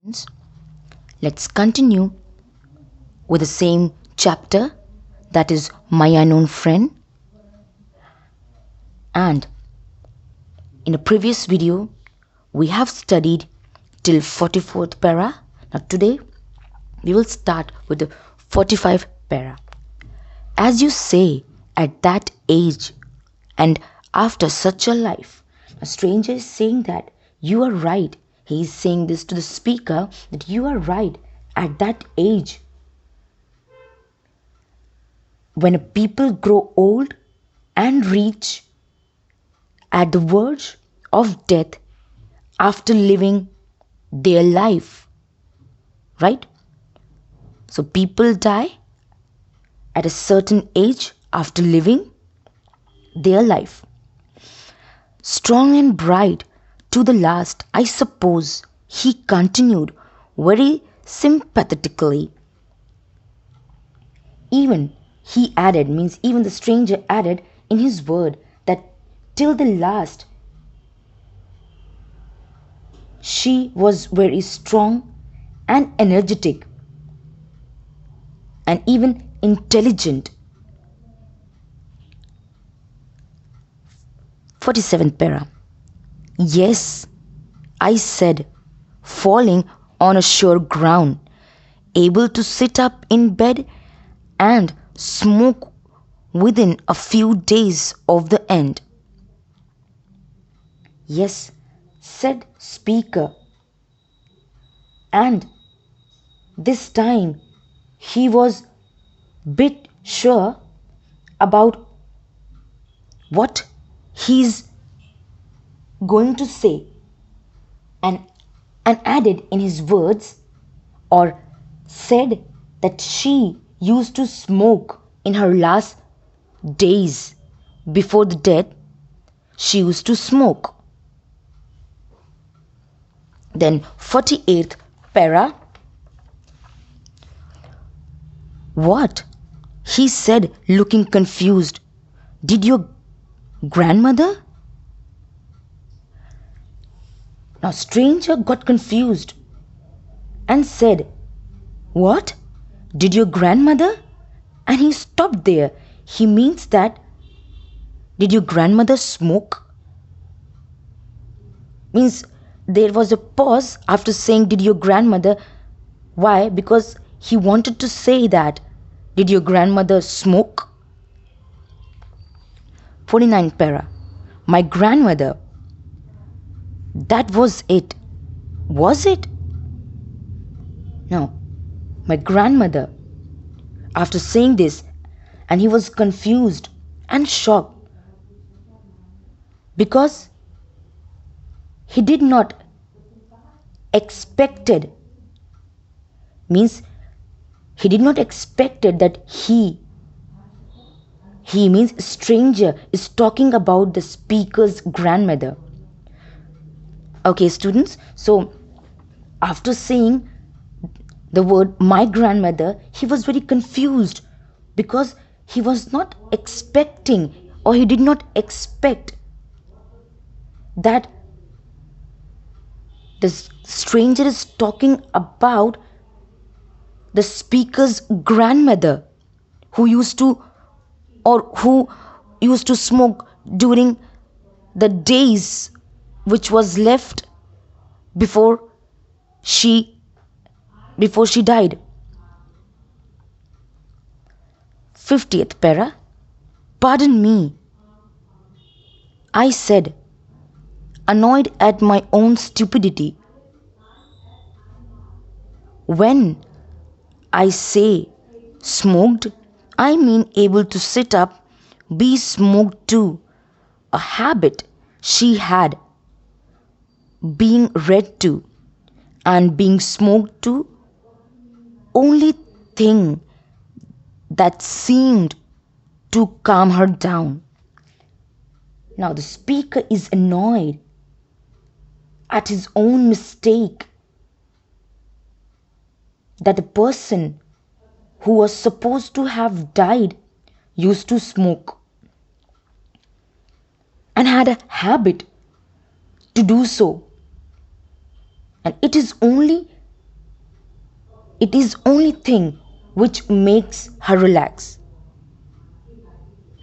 students, let's continue with the same chapter, that is My Unknown Friend. And in a previous video, we have studied till 44th para. Now today, we will start with the 45th para. As you say, at that age and after such a life, a stranger is saying that you are right. He is saying this to the speaker, that you are right. At that age, when a people grow old and reach at the verge of death after living their life, right? So people die at a certain age after living their life. Strong and bright to the last, I suppose, he continued very sympathetically. Even he added, means even the stranger added in his word, that till the last she was very strong and energetic and even intelligent. 47th para. Yes, I said, falling on a sure ground, able to sit up in bed and smoke within a few days of the end. Yes, said speaker, and this time he was bit sure about what he's going to say, and added in his words, or said, that she used to smoke in her last days before the death. She used to smoke. Then 48th para. What? He said, looking confused. Did your grandmother? Now stranger got confused and said, what? Did your grandmother? And he stopped there. He means that, did your grandmother smoke? Means there was a pause after saying, did your grandmother? Why? Because he wanted to say that, did your grandmother smoke? 49th para. My grandmother. That was it. Was it? No. My grandmother. After saying this, and he was confused and shocked, because he did not expected, means he did not expected that he means stranger is talking about the speaker's grandmother. Okay, students, so after saying the word my grandmother, he was very confused, because he was not expecting, or he did not expect that the stranger is talking about the speaker's grandmother, who used to smoke during the days which was left before she died. 50th para. Pardon me, I said, annoyed at my own stupidity. When I say smoked, I mean able to sit up, be smoked too, a habit she had, being read to, and being smoked to, only thing that seemed to calm her down. Now the speaker is annoyed at his own mistake, that the person who was supposed to have died used to smoke and had a habit to do so. And it is only It is only thing which makes her relax.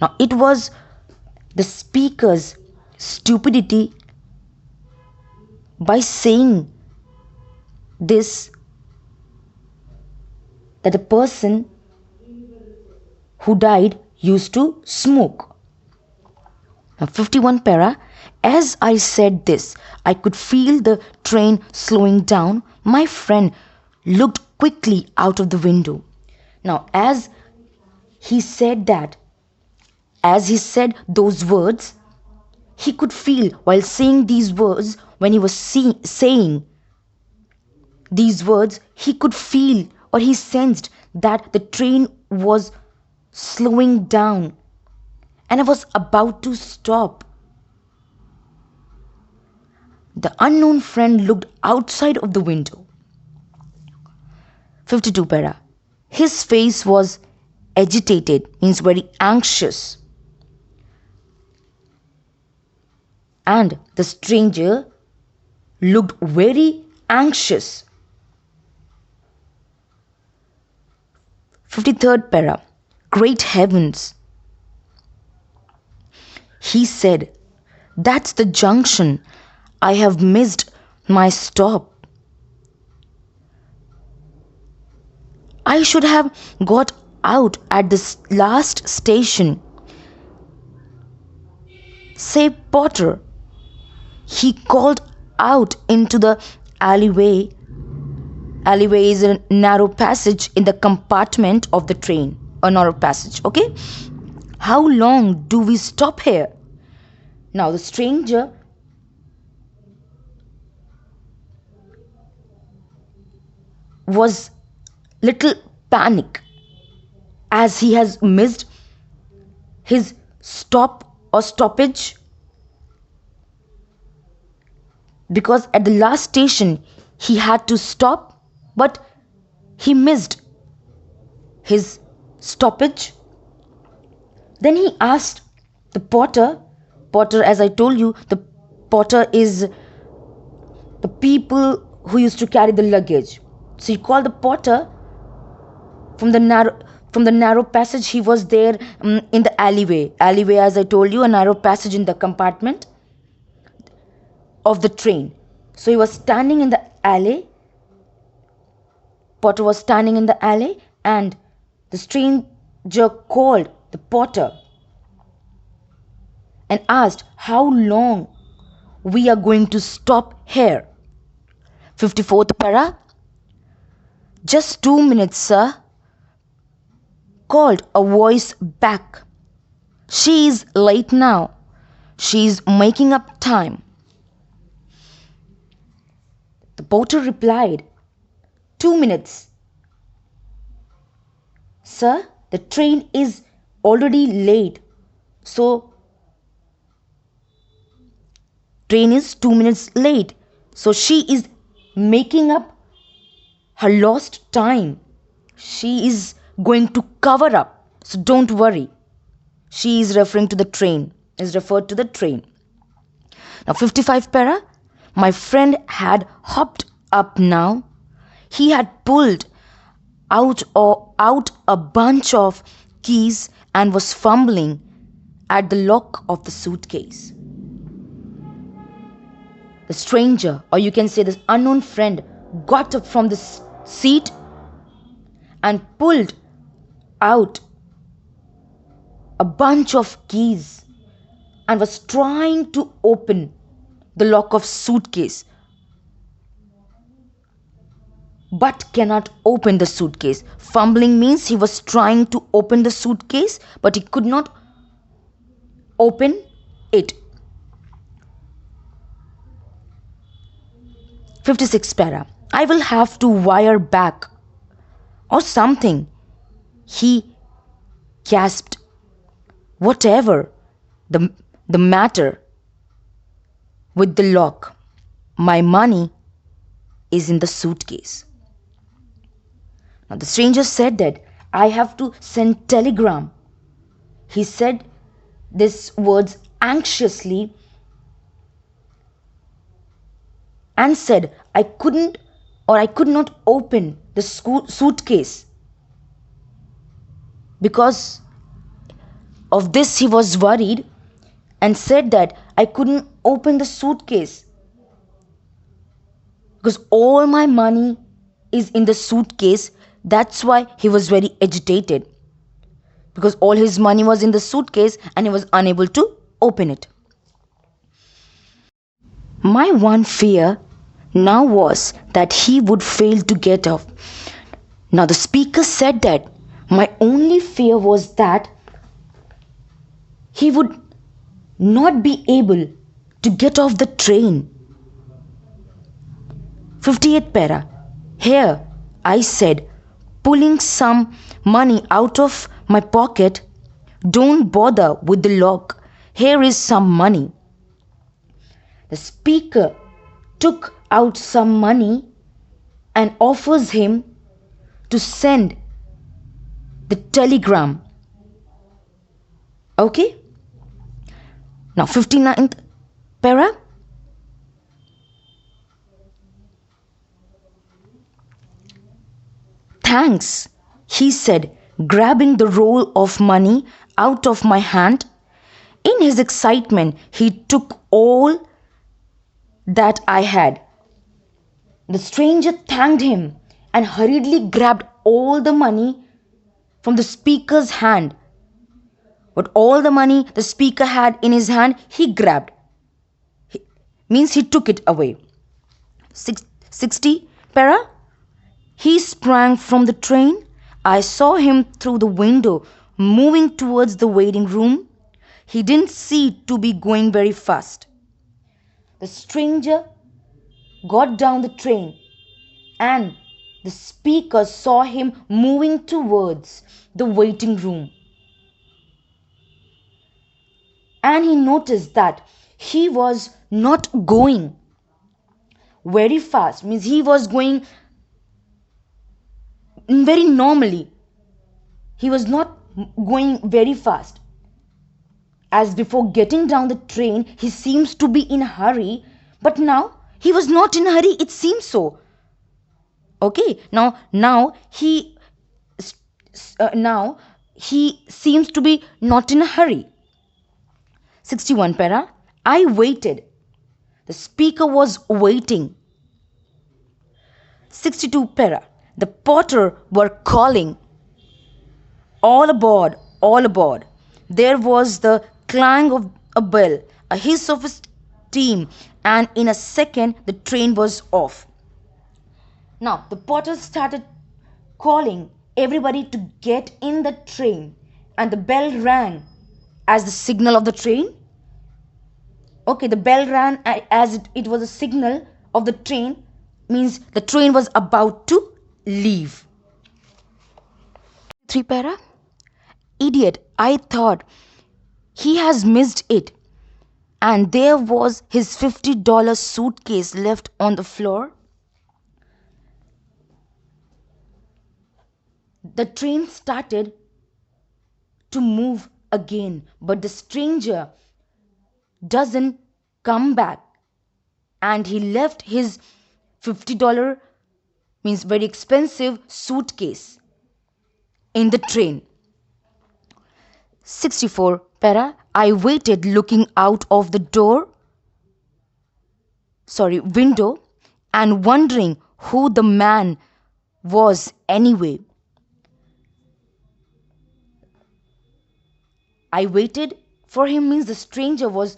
Now it was the speaker's stupidity by saying this, that the person who died used to smoke. Now 51 para, as I said this, I could feel the train slowing down. My friend looked quickly out of the window. Now as he said those words, he could feel while saying these words, when he was saying these words, he could feel, or he sensed, that the train was slowing down and I was about to stop. The unknown friend looked outside of the window. 52 para. His face was agitated, means very anxious. And the stranger looked very anxious. 53rd para. Great heavens, he said, that's the junction. I have missed my stop. I should have got out at this last station. Say, Porter. He called out into the alleyway. Alleyway is a narrow passage in the compartment of the train. A narrow passage, okay? How long do we stop here? Now the stranger was little panic as he has missed his stop or stoppage, because at the last station he had to stop, but he missed his stoppage. Then he asked the porter, as I told you, the porter is the people who used to carry the luggage. So he called the porter from the narrow passage. He was there in the alleyway, as I told you, a narrow passage in the compartment of the train. So he was standing in the alley. Porter was standing in the alley, and the stranger called the porter and asked how long we are going to stop here. 54th para. Just 2 minutes, sir, called a voice back. She is late now. She is making up time. The porter replied, 2 minutes. Sir, the train is already late. So, train is 2 minutes late. So she is making up her lost time. She is going to cover up. So don't worry. She is referring to the train. Is referred to the train. Now 55 para. My friend had hopped up now. He had pulled out a bunch of keys and was fumbling at the lock of the suitcase. The stranger, or you can say this unknown friend, got up from the seat and pulled out a bunch of keys and was trying to open the lock of suitcase, but cannot open the suitcase. Fumbling means he was trying to open the suitcase, but he could not open it. 56 para. I will have to wire back or something, he gasped. Whatever the matter with the lock, my money is in the suitcase. Now the stranger said that I have to send telegram. He said these words anxiously and said I couldn't or I could not open the suitcase. Because of this, he was worried and said that I couldn't open the suitcase because all my money is in the suitcase. That's why he was very agitated, because all his money was in the suitcase and he was unable to open it. My one fear now was that he would fail to get off. Now the speaker said that my only fear was that he would not be able to get off the train. 58th para. Here I said, pulling some money out of my pocket, don't bother with the lock. Here is some money. The speaker took out some money and offers him to send the telegram. Okay? Now 59th para. Thanks, he said, grabbing the roll of money out of my hand. In his excitement, he took all that I had. The stranger thanked him and hurriedly grabbed all the money from the speaker's hand. But all the money the speaker had in his hand, he grabbed. Means he took it away. 60 para. He sprang from the train. I saw him through the window moving towards the waiting room. He didn't seem to be going very fast. The stranger got down the train and the speaker saw him moving towards the waiting room. And he noticed that he was not going very fast. Means he was going very normally. He was not going very fast. As before getting down the train, he seems to be in a hurry, but now he was not in a hurry, it seems so. Okay, now he seems to be not in a hurry. 61 para. I waited. The speaker was waiting. 62 para. The porter were calling, all aboard, all aboard. There was the clang of a bell, a hiss of steam, and in a second the train was off. Now the porter started calling everybody to get in the train, and the bell rang as the signal of the train. Okay, the bell rang as it was a signal of the train, means the train was about to leave. 3 para. Idiot, I thought he has missed it. And there was his $50 suitcase left on the floor. The train started to move again, but the stranger doesn't come back, and he left his $50, means very expensive, suitcase in the train. 64 para. I waited looking out of the window and wondering who the man was anyway. I waited for him means the stranger was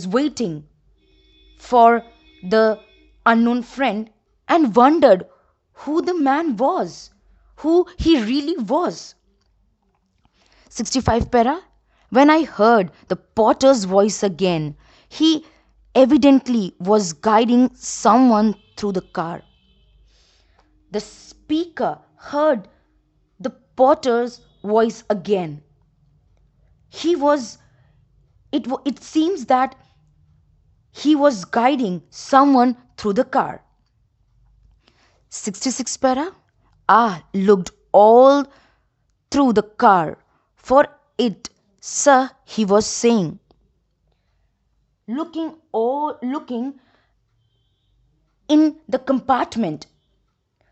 waiting for the unknown friend and wondered who the man was, who he really was. 65 para. When I heard the porter's voice again, he evidently was guiding someone through the car. The speaker heard the porter's voice again. It seems that he was guiding someone through the car. 66 para. I looked all through the car for it, sir, he was saying. Looking in the compartment.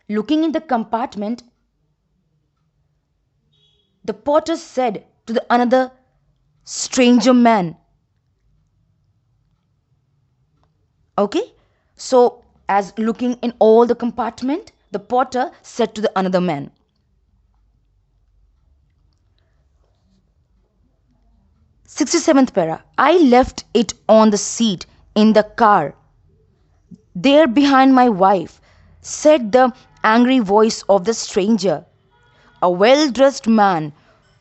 Looking in the compartment, the porter said to the another stranger man. Okay, so as looking in all the compartment, the porter said to the another man. "67th para. I left it on the seat in the car, there behind my wife," said the angry voice of the stranger, a well-dressed man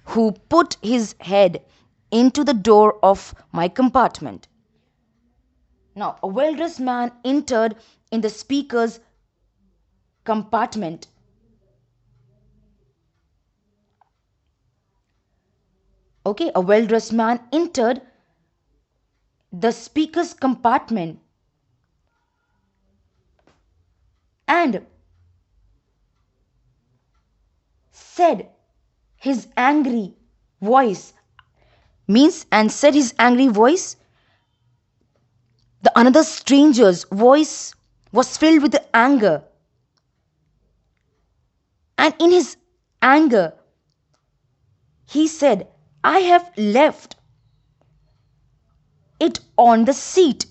who put his head into the door of my compartment. Now, a well-dressed man entered in the speaker's compartment. Okay, a well-dressed man entered the speaker's compartment and said his angry voice the another stranger's voice was filled with anger, and in his anger he said, "I have left it on the seat."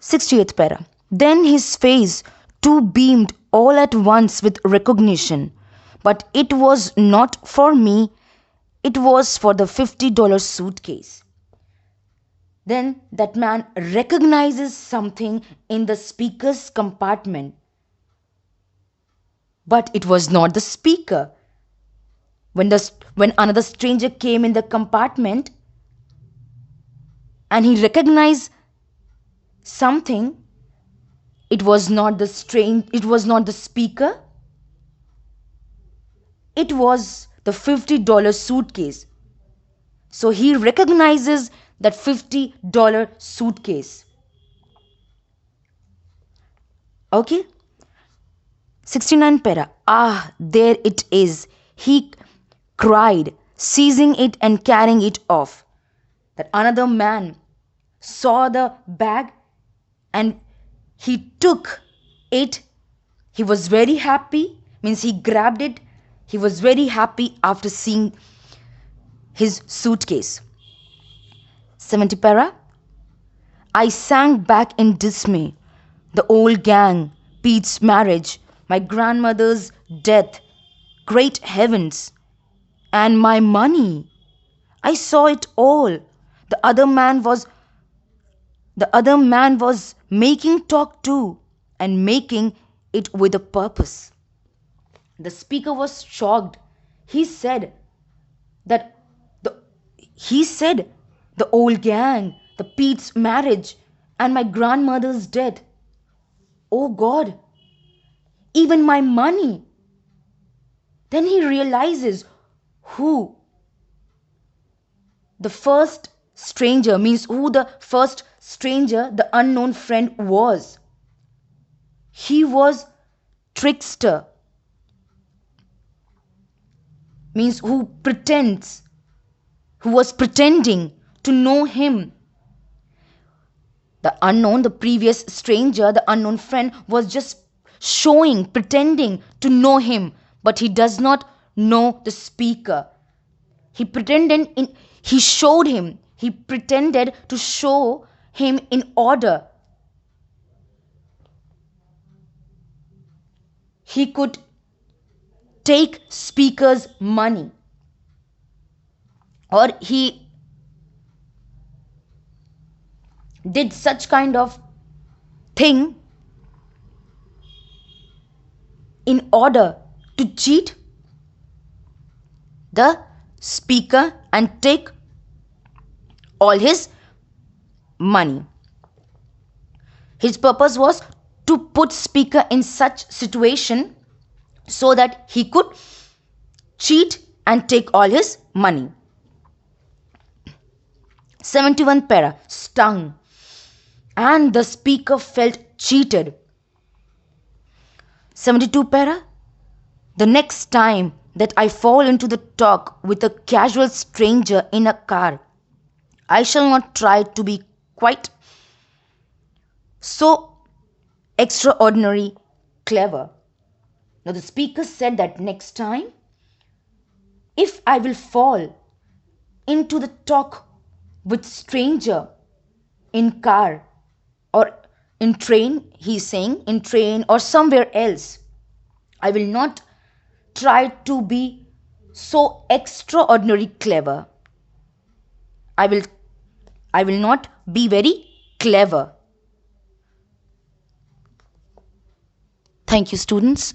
"60th para. Then his face too beamed all at once with recognition, but it was not for me, it was for the $50 suitcase. Then that man recognizes something in the speaker's compartment, but it was not the speaker. When another stranger came in the compartment and he recognized something, it was not the speaker, it was the $50 suitcase. So he recognizes that $50 suitcase. Okay, 69 para. "Ah, there it is," he cried, seizing it and carrying it off. That another man saw the bag and he took it. He was very happy, means he grabbed it. He was very happy after seeing his suitcase. 70 para. "I sank back in dismay. The old gang, Pete's marriage, my grandmother's death, great heavens, and my money. I saw it all. The other man was making talk too, and making it with a purpose." The speaker was shocked. He said the old gang, the Pete's marriage, and my grandmother's death. Oh God, even my money. Then he realizes who the first stranger, the unknown friend was. He was trickster, means who was pretending to know him. The previous stranger, the unknown friend, was just pretending to know him, but he does not know the speaker. He pretended to show him in order he could take speaker's money, or he did such kind of thing in order to cheat the speaker and take all his money. His purpose was to put speaker in such situation so that he could cheat and take all his money. 71 para. Stung, and the speaker felt cheated. 72 para. The next time that I fall into the talk with a casual stranger in a car, I shall not try to be quite so extraordinary clever. Now the speaker said that next time, if I will fall into the talk with stranger in car or in train, he's saying in train or somewhere else, I will not try to be so extraordinary clever. I will not be very clever. Thank you, students.